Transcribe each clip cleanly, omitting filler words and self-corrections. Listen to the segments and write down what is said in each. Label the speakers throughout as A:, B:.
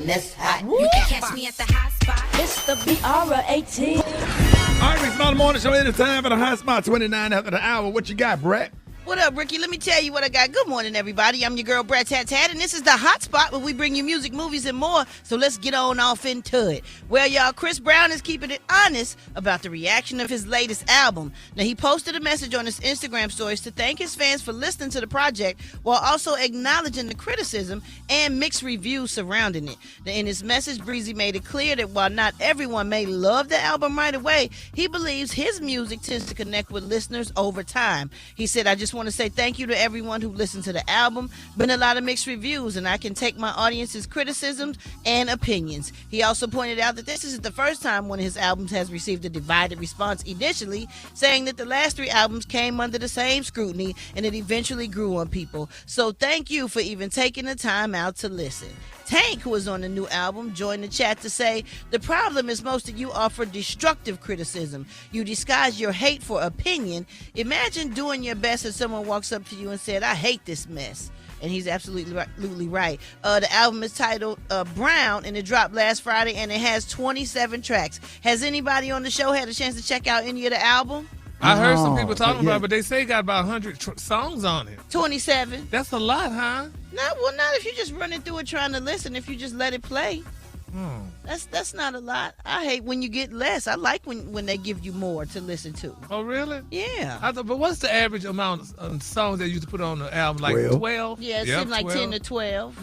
A: That's hot. You can catch me at the hot spot.
B: It's the BR18.
C: All right, Rick's Smiley Morning Show. Anytime for the hot spot, 29 after the hour. What you got, Brett?
D: What up, Ricky? Let me tell you what I got. Good morning, everybody. I'm your girl, Brett Tat, and this is the Hot Spot where we bring you music, movies, and more. So let's get on off into it. Well, y'all, Chris Brown is keeping it honest about the reaction of his latest album. Now, he posted a message on his Instagram stories to thank his fans for listening to the project while also acknowledging the criticism and mixed reviews surrounding it. Now, in his message, Breezy made it clear that while not everyone may love the album right away, he believes his music tends to connect with listeners over time. He said, I just want to say thank you to everyone who listened to the album. Been a lot of mixed reviews, and I can take my audience's criticisms and opinions. He also pointed out that this isn't the first time one of his albums has received a divided response initially, saying that the last 3 albums came under the same scrutiny and it eventually grew on people. So thank you for even taking the time out to listen. Tank, who is on the new album, joined the chat to say, the problem is most of you offer destructive criticism. You disguise your hate for opinion. Imagine doing your best if someone walks up to you and said, I hate this mess. And he's absolutely right. The album is titled Brown, and it dropped last Friday, and it has 27 tracks. Has anybody on the show had a chance to check out any of the album?
E: I heard some people talking about it, but they say it got about 100 songs on it.
D: 27.
E: That's a lot, huh?
D: Not if you just running through it trying to listen. If you just let it play, that's not a lot. I hate when you get less. I like when they give you more to listen to.
E: Oh, really?
D: Yeah.
E: But what's the average amount of songs they used to put on the album? Like 12?
D: Yeah, it seemed like 10 to 12.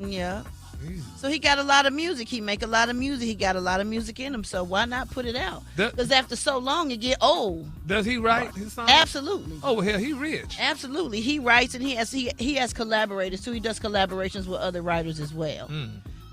D: Yeah.
E: Jesus.
D: So he got a lot of music. He make a lot of music. He got a lot of music in him. So why not put it out? Because after so long, you get old.
E: Does he write his songs?
D: Absolutely.
E: Oh, well, hell, he rich.
D: Absolutely. He writes, and he has collaborators too. He does collaborations with other writers as well.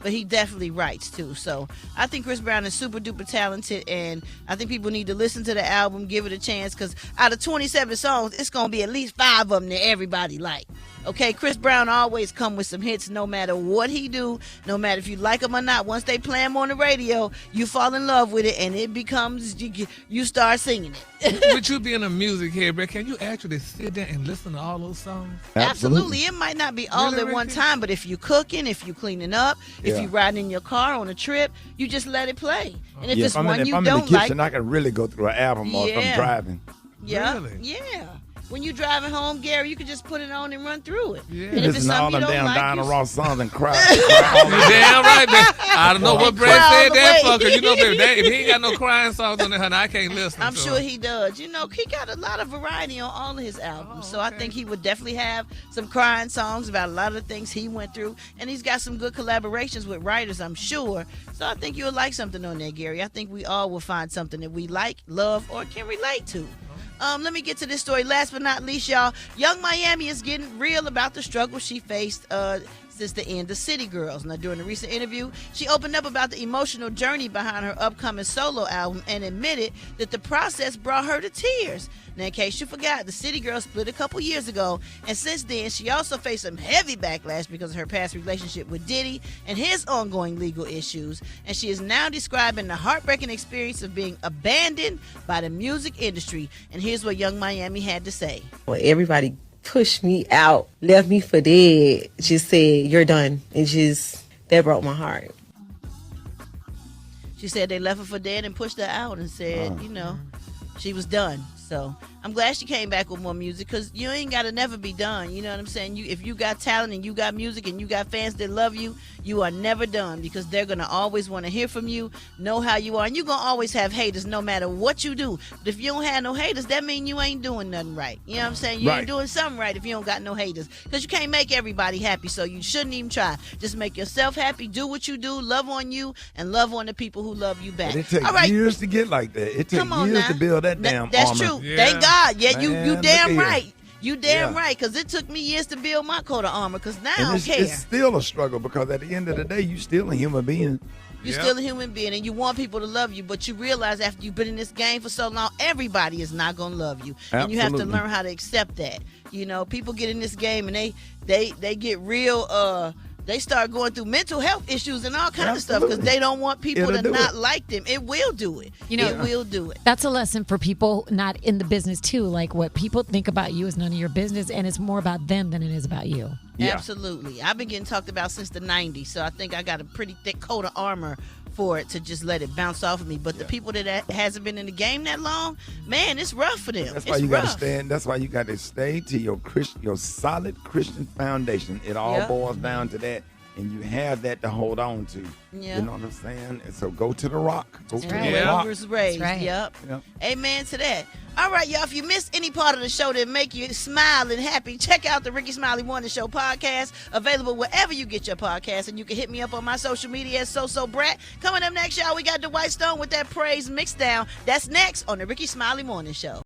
D: But he definitely writes too. So I think Chris Brown is super duper talented, and I think people need to listen to the album, give it a chance, because out of 27 songs, it's gonna be at least 5 of them that everybody like. Okay, Chris Brown always come with some hits no matter what he do, no matter if you like him or not. Once they play him on the radio, you fall in love with it, and it becomes, you start singing it.
E: With you being a music head, Brett, can you actually sit there and listen to all those songs?
D: Absolutely. It might not be all at one time, but if you're cooking, if you're cleaning up, if you're riding in your car on a trip, you just let it play. And if it's one you don't like,
C: in the kitchen, I can really go through an album while I'm driving.
D: Yeah.
E: Really?
D: Yeah. When you driving home, Gary, you can just put it on and run through it.
C: Yeah.
D: And if it's
C: all
D: something
C: them
D: you don't
C: damn
D: like,
C: Diana Ross songs and cry.
E: You damn right, man. I don't know what Brett said that fucker. You know, baby, if he ain't got no crying songs on there, honey, I can't listen.
D: I'm sure he does. You know, he got a lot of variety on all of his albums. So I think he would definitely have some crying songs about a lot of the things he went through. And he's got some good collaborations with writers, I'm sure. So I think you'll like something on there, Gary. I think we all will find something that we like, love, or can relate to. Let me get to this story. Last but not least, y'all, Young Miami is getting real about the struggle she faced since the end of City Girls. Now, during a recent interview, she opened up about the emotional journey behind her upcoming solo album and admitted that the process brought her to tears. Now, in case you forgot, the City Girls split a couple years ago, and since then, she also faced some heavy backlash because of her past relationship with Diddy and his ongoing legal issues, and she is now describing the heartbreaking experience of being abandoned by the music industry. And here's what Young Miami had to say.
F: Well, everybody pushed me out, left me for dead, just said, you're done. That broke my heart.
D: She said they left her for dead and pushed her out and said, she was done. So I'm glad she came back with more music, because you ain't got to never be done. You know what I'm saying? If you got talent and you got music and you got fans that love you, you are never done, because they're going to always want to hear from you, know how you are. And you're going to always have haters no matter what you do. But if you don't have no haters, that means you ain't doing nothing right. You know what I'm saying? You ain't doing something right if you don't got no haters, because you can't make everybody happy, so you shouldn't even try. Just make yourself happy, do what you do, love on you, and love on the people who love you back.
C: But it takes years to get like that. It takes years to build that damn
D: That's
C: armor.
D: true. Yeah. Thank God. Yeah,
C: Man,
D: you damn right. You damn right, because it took me years to build my coat of armor, because now I don't care.
C: It's still a struggle, because at the end of the day, you still a human being.
D: You're still a human being, and you want people to love you, but you realize after you've been in this game for so long, everybody is not going to love you.
C: Absolutely.
D: And you have to learn how to accept that. You know, people get in this game, and they get real they start going through mental health issues and all kinds of stuff
C: Absolutely.
D: because they don't want people
C: It'll
D: to
C: do
D: not
C: it.
D: like them. It will do it.
G: You know-
D: It will do it.
G: That's a lesson for people not in the business too. Like what people think about you is none of your business, and it's more about them than it is about you.
C: Yeah.
D: Absolutely. I've been getting talked about since the 90s, so I think I got a pretty thick coat of armor for it to just let it bounce off of me. But the people that hasn't been in the game that long, man, it's rough for them.
C: That's why
D: It's
C: you got to
D: rough.
C: stand. That's why you got to stay to your solid Christian foundation. It all
D: Yep.
C: boils down to that, and you have that to hold on to.
D: Yeah.
C: You know what I'm saying? And so go to the rock. Go to
G: right.
C: the
D: Where
C: rock.
D: we was raised.
G: right.
D: Yep.
C: Yep.
D: Amen to that. All right, y'all. If you missed any part of the show that make you smile and happy, check out the Rickey Smiley Morning Show podcast, available wherever you get your podcast. And you can hit me up on my social media at So-So-Brat. Coming up next, y'all, we got Dwight Stone with that praise mixed down. That's next on the Rickey Smiley Morning Show.